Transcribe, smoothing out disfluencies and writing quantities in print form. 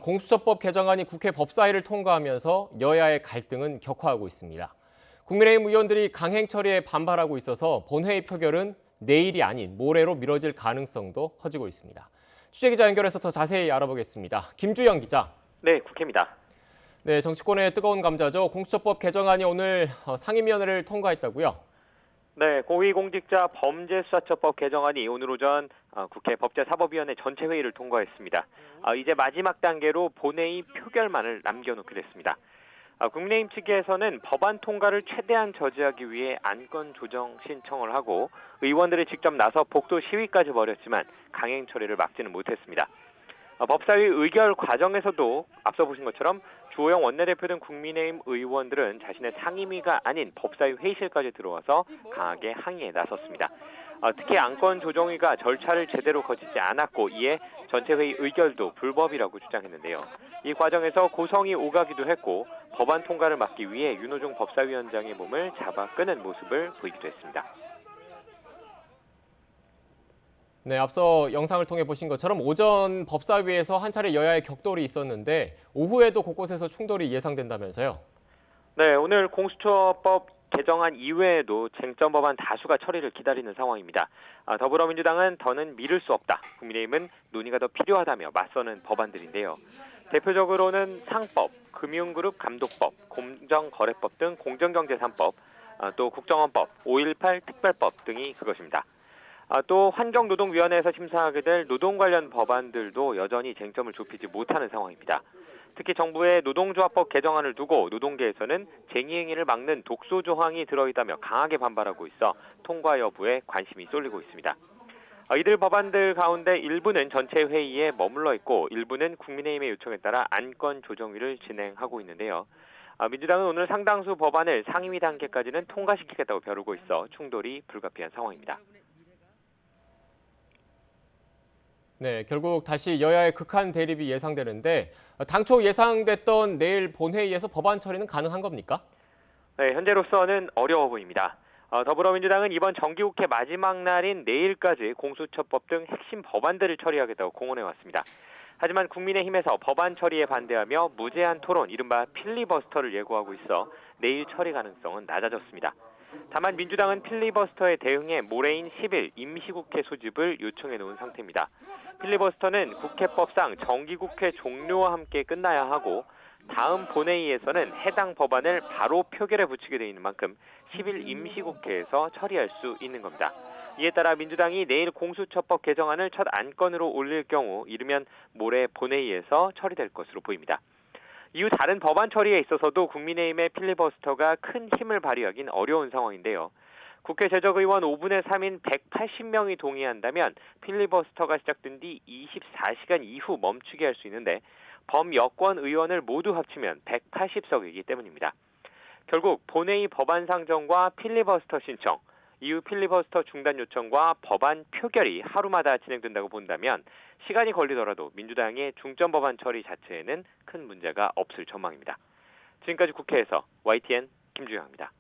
공수처법 개정안이 국회 법사위를 통과하면서 여야의 갈등은 격화하고 있습니다. 국민의힘 의원들이 강행 처리에 반발하고 있어서 본회의 표결은 내일이 아닌 모레로 미뤄질 가능성도 커지고 있습니다. 취재기자 연결해서 더 자세히 알아보겠습니다. 김주영 기자. 네, 국회입니다. 네, 정치권의 뜨거운 감자죠. 공수처법 개정안이 오늘 상임위원회를 통과했다고요? 네, 고위공직자 범죄수사처법 개정안이 오늘 오전 국회 법제사법위원회 전체 회의를 통과했습니다. 이제 마지막 단계로 본회의 표결만을 남겨놓게 됐습니다. 국민의힘 측에서는 법안 통과를 최대한 저지하기 위해 안건 조정 신청을 하고 의원들이 직접 나서 복도 시위까지 벌였지만 강행 처리를 막지는 못했습니다. 법사위 의결 과정에서도 앞서 보신 것처럼 주호영 원내대표 등 국민의힘 의원들은 자신의 상임위가 아닌 법사위 회의실까지 들어와서 강하게 항의에 나섰습니다. 특히 안건 조정위가 절차를 제대로 거치지 않았고 이에 전체 회의 의결도 불법이라고 주장했는데요. 이 과정에서 고성이 오가기도 했고 법안 통과를 막기 위해 윤호중 법사위원장의 몸을 잡아 끄는 모습을 보이기도 했습니다. 네, 앞서 영상을 통해 보신 것처럼 오전 법사위에서 한 차례 여야의 격돌이 있었는데 오후에도 곳곳에서 충돌이 예상된다면서요? 네, 오늘 공수처법 개정안 이외에도 쟁점 법안 다수가 처리를 기다리는 상황입니다. 더불어민주당은 더는 미룰 수 없다. 국민의힘은 논의가 더 필요하다며 맞서는 법안들인데요. 대표적으로는 상법, 금융그룹 감독법, 공정거래법 등 공정경제 3법, 또 국정원법, 5.18 특별법 등이 그것입니다. 또 환경노동위원회에서 심사하게 될 노동 관련 법안들도 여전히 쟁점을 좁히지 못하는 상황입니다. 특히 정부의 노동조합법 개정안을 두고 노동계에서는 쟁의행위를 막는 독소 조항이 들어있다며 강하게 반발하고 있어 통과 여부에 관심이 쏠리고 있습니다. 이들 법안들 가운데 일부는 전체 회의에 머물러 있고 일부는 국민의힘의 요청에 따라 안건 조정위를 진행하고 있는데요. 민주당은 오늘 상당수 법안을 상임위 단계까지는 통과시키겠다고 벼르고 있어 충돌이 불가피한 상황입니다. 네, 결국 다시 여야의 극한 대립이 예상되는데 당초 예상됐던 내일 본회의에서 법안 처리는 가능한 겁니까? 네, 현재로서는 어려워 보입니다. 더불어민주당은 이번 정기국회 마지막 날인 내일까지 공수처법 등 핵심 법안들을 처리하겠다고 공언해왔습니다. 하지만 국민의힘에서 법안 처리에 반대하며 무제한 토론, 이른바 필리버스터를 예고하고 있어 내일 처리 가능성은 낮아졌습니다. 다만 민주당은 필리버스터에 대응해 모레인 10일 임시국회 소집을 요청해 놓은 상태입니다. 필리버스터는 국회법상 정기국회 종료와 함께 끝나야 하고 다음 본회의에서는 해당 법안을 바로 표결에 붙이게 돼 있는 만큼 10일 임시국회에서 처리할 수 있는 겁니다. 이에 따라 민주당이 내일 공수처법 개정안을 첫 안건으로 올릴 경우 이르면 모레 본회의에서 처리될 것으로 보입니다. 이후 다른 법안 처리에 있어서도 국민의힘의 필리버스터가 큰 힘을 발휘하긴 어려운 상황인데요. 국회 제적의원 5분의 3인 180명이 동의한다면 필리버스터가 시작된 뒤 24시간 이후 멈추게 할 수 있는데 범여권 의원을 모두 합치면 180석이기 때문입니다. 결국 본회의 법안 상정과 필리버스터 신청, 이후 필리버스터 중단 요청과 법안 표결이 하루마다 진행된다고 본다면 시간이 걸리더라도 민주당의 중점 법안 처리 자체에는 큰 문제가 없을 전망입니다. 지금까지 국회에서 YTN 김주영입니다.